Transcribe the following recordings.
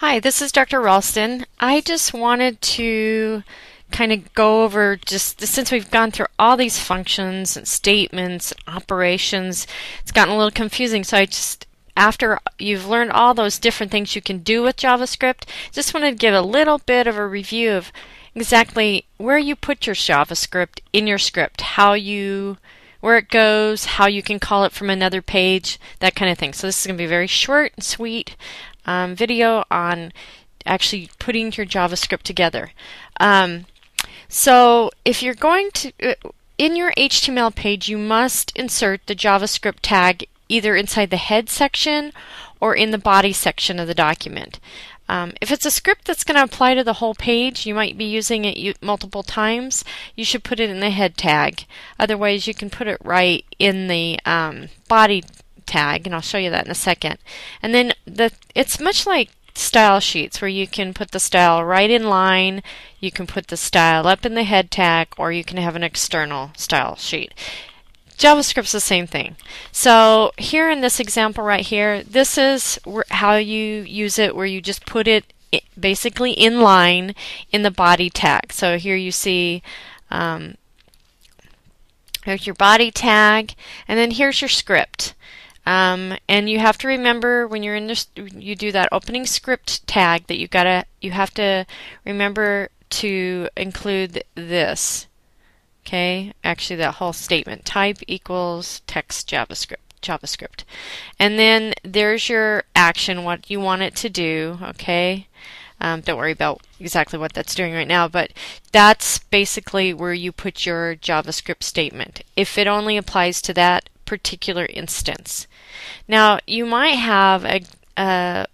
Hi, this is Dr. Ralston. I just wanted to kind of go over, just since we've gone through all these functions and statements, operations, it's gotten a little confusing. So after you've learned all those different things you can do with JavaScript, just wanted to give a little bit of a review of exactly where you put your JavaScript in your script, where it goes, how you can call it from another page, that kind of thing. So this is going to be a very short and sweet video on actually putting your JavaScript together. So if you're going to, in your HTML page, you must insert the JavaScript tag either inside the head section or in the body section of the document. If it's a script that's going to apply to the whole page, you might be using it multiple times, you should put it in the head tag. Otherwise, you can put it right in the body tag, and I'll show you that in a second. And then it's much like style sheets, where you can put the style right in line, you can put the style up in the head tag, or you can have an external style sheet. JavaScript's the same thing. So here in this example right here, this is how you use it, where you just put it basically in line in the body tag. So here you see here's your body tag, and then here's your script. And you have to remember when you're in this, you do that opening script tag, that you have to remember to include this. Okay, actually that whole statement, type equals text JavaScript. And then there's your action, what you want it to do, okay? Don't worry about exactly what that's doing right now, but that's basically where you put your JavaScript statement, if it only applies to that particular instance. Now, you might have a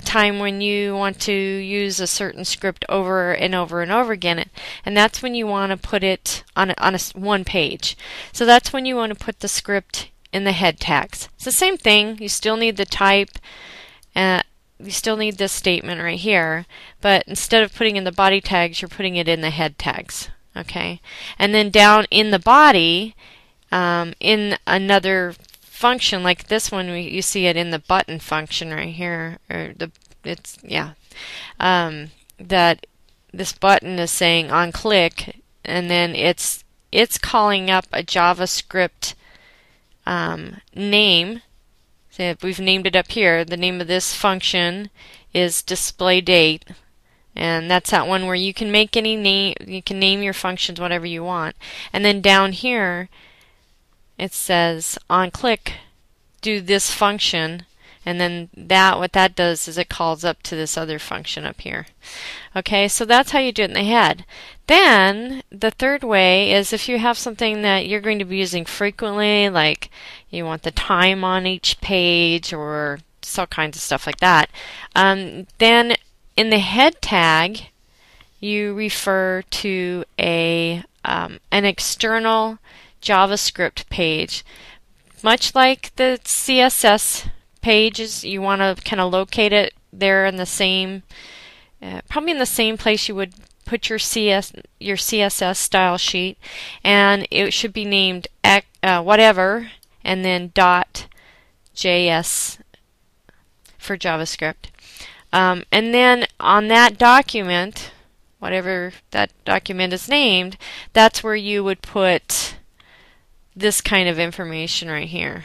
time when you want to use a certain script over and over and over again, and that's when you want to put it on one page. So that's when you want to put the script in the head tags. It's the same thing. You still need the type, you still need this statement right here, but instead of putting in the body tags, you're putting it in the head tags. Okay, and then down in the body, in another function like this one, you see it in the button function right here, or that this button is saying on click, and then it's calling up a JavaScript name. So we've named it up here. The name of this function is display date, and that's that one where you can make any name, you can name your functions whatever you want. And then down here it says on click do this function, and then what that does is it calls up to this other function up here. Okay, so that's how you do it in the head. Then the third way is if you have something that you're going to be using frequently, like you want the time on each page or just all kinds of stuff like that, then in the head tag you refer to an external JavaScript page. Much like the CSS pages, you want to kind of locate it there in the same, probably in the same place you would put your CSS style sheet, and it should be named whatever, and then .js for JavaScript. And then on that document, whatever that document is named, that's where you would put this kind of information right here.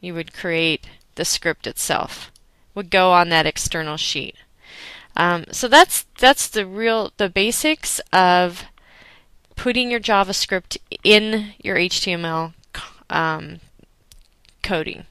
You would create the script itself, would go on that external sheet. So that's the basics of putting your JavaScript in your HTML coding.